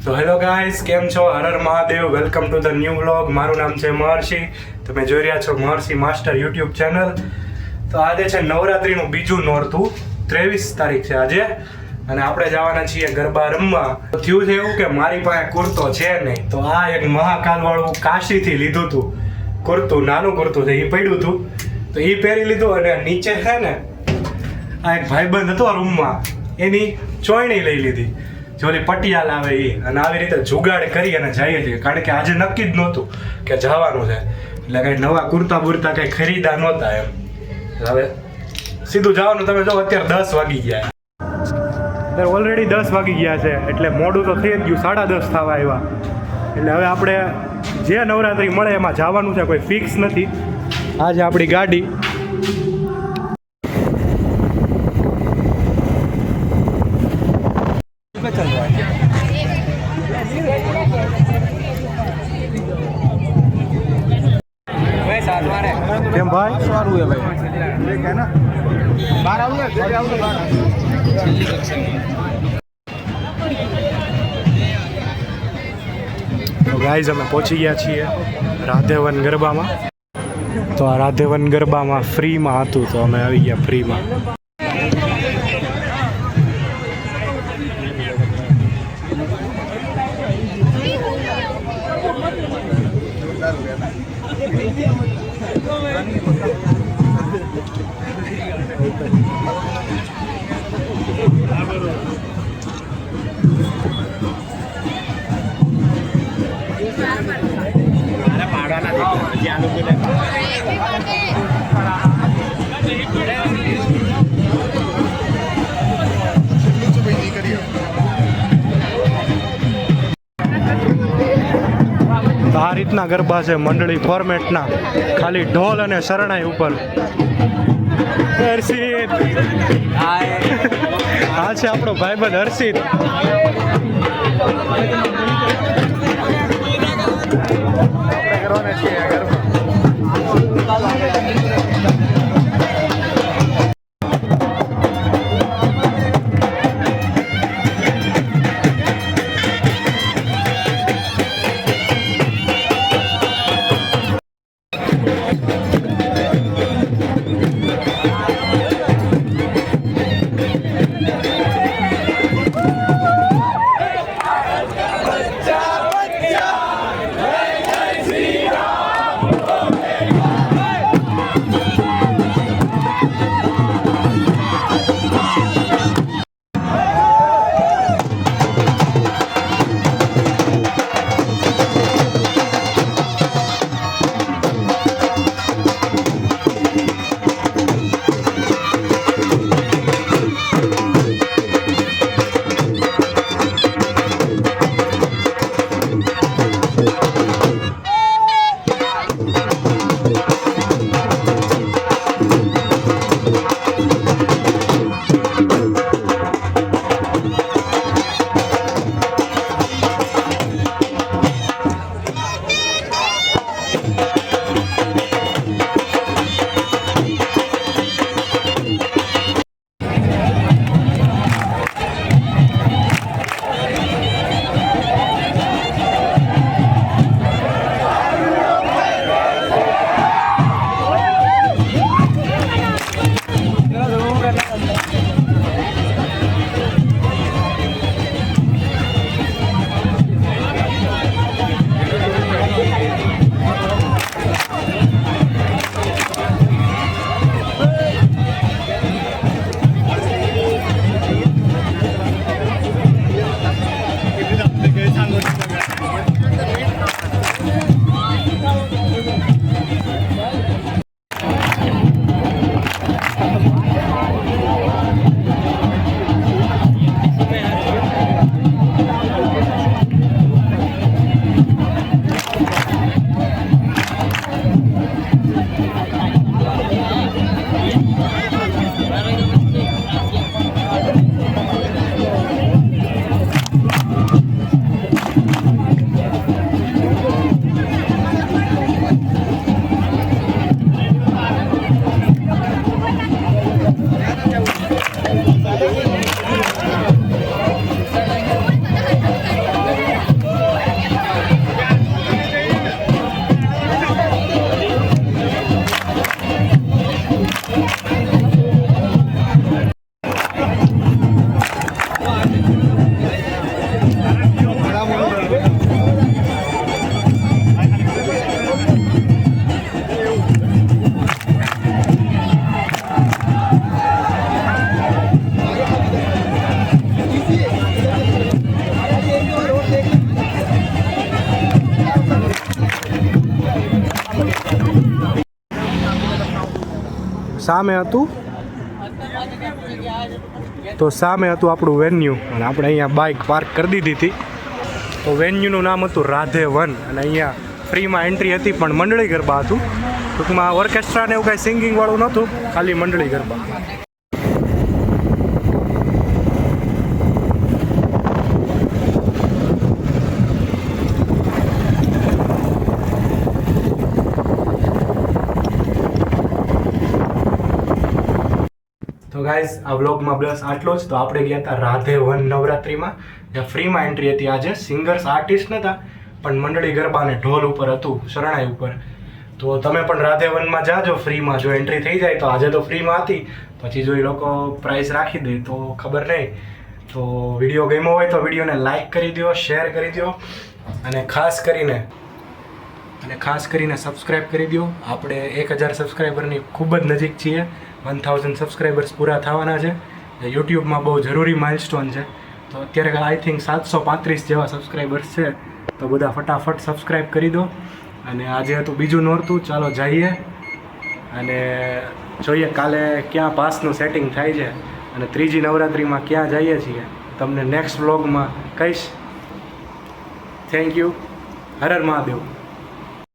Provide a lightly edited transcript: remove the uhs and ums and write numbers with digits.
તો hello guys, કેમ છો? Har Har Mahadev. Welcome to the new vlog. મારું નામ છે મહર્ષિ. તમે જોઈ રહ્યા છો મહર્ષિ માસ્ટર યુટ્યુબ ચેનલ. તો આજે છે નવરાત્રીનું બીજું નોરતું, 23 તારીખ છે આજે, અને આપણે જવાના છીએ ગરબા રમવા. થયું છે એવું કે મારી પાસે કુર્તો છે નહીં, તો આ એક મહાકાલવાળું કાશીથી લીધું હતું કુર્તું, નાનું કુર્તું છે, એ પડ્યું હતું તો એ પહેરી લીધું. અને નીચે છે ને આ એક ભાઈબંધ હતો રૂમમાં, એની ચોયણી લઈ લીધી, જોલી પટિયાલ આવે એ, અને આવી રીતે જુગાડ કરી અને જઈએ છીએ, કારણ કે આજે નક્કી જ નહોતું કે જવાનું છે, એટલે કંઈ નવા કુર્તા બુરતા કંઈ ખરીદા નહોતા એમ. હવે સીધું જવાનું. તમે જો અત્યારે 10 વાગી ગયા, અત્યારે ઓલરેડી 10 વાગી ગયા છે, એટલે મોડું તો થઈ જ ગયું, 10:30 થવા આવ્યા. એટલે હવે આપણે જે નવરાત્રી મળે એમાં જવાનું છે, કોઈ ફિક્સ નથી. આજે આપણી ગાડી કેમ ભાઈ? સારું હે ભાઈ, કે ના બહાર આવું ઘરે આવું બહાર. તો ગાઈઝ, અમે પહોંચી ગયા છીએ રાધેવન ગરબામાં. તો આ રાધેવન ગરબામાં ફ્રીમાં હતું, તો અમે આવી ગયા ફ્રીમાં. આ રીતના ગરબા છે મંડળી ફોર્મેટના, ખાલી ઢોલ અને શરણાઈ ઉપર. હર્ષિત, આ છે આપણો ભાઈબંધ હર્ષિત. કરવાના છીએ ગરબા. સામે હતું આપણું વેન્યુ અને આપણે અહીંયા બાઇક પાર્ક કરી દીધી હતી. તો વેન્યુનું નામ હતું રાધે વન અને અહીંયા ફ્રીમાં એન્ટ્રી હતી પણ મંડળી ગરબા હતું. ટૂંકમાં ઓર્કેસ્ટ્રા ને એવું કાંઈ સિંગિંગવાળું નહોતું, ખાલી મંડળી ગરબા. તો ગાઈઝ આ વ્લોગમાં બસ આટલું જ. તો આપણે ગયા હતા રાધે વન નવરાત્રિમાં, જ્યાં ફ્રીમાં એન્ટ્રી હતી. આજે સિંગર્સ આર્ટિસ્ટ નહોતા પણ મંડળી ગરબા અને ઢોલ ઉપર હતું, શરણાઈ ઉપર. તો તમે પણ રાધે વનમાં જાજો ફ્રીમાં, જો એન્ટ્રી થઈ જાય તો. આજે તો ફ્રીમાં હતી, પછી જો એ લોકો પ્રાઇસ રાખી દે તો ખબર નહીં. તો વિડીયો ગમ્યો હોય તો વિડીયોને લાઇક કરી દો, શેર કરી દો અને ખાસ કરીને સબસ્ક્રાઈબ કરી દો. આપણે 1000 સબસ્ક્રાઈબરની ખૂબ જ નજીક છીએ. 1000 સબસ્ક્રાઈબર્સ પૂરા થવાના છે. યુટ્યુબમાં બહુ જરૂરી માઇલસ્ટોન છે. તો અત્યારે આઈ થિંક 735 જેવા સબસ્ક્રાઈબર્સ છે. તો બધા ફટાફટ સબસ્ક્રાઈબ કરી દો. અને આજે હતું બીજું નોરતું. ચાલો જઈએ અને જોઈએ કાલે ક્યાં પાસનું સેટિંગ થાય છે અને ત્રીજી નવરાત્રિમાં ક્યાં જઈએ છીએ. તમને નેક્સ્ટ વ્લોગમાં કહીશ. Thank you. Har Har Mahadev.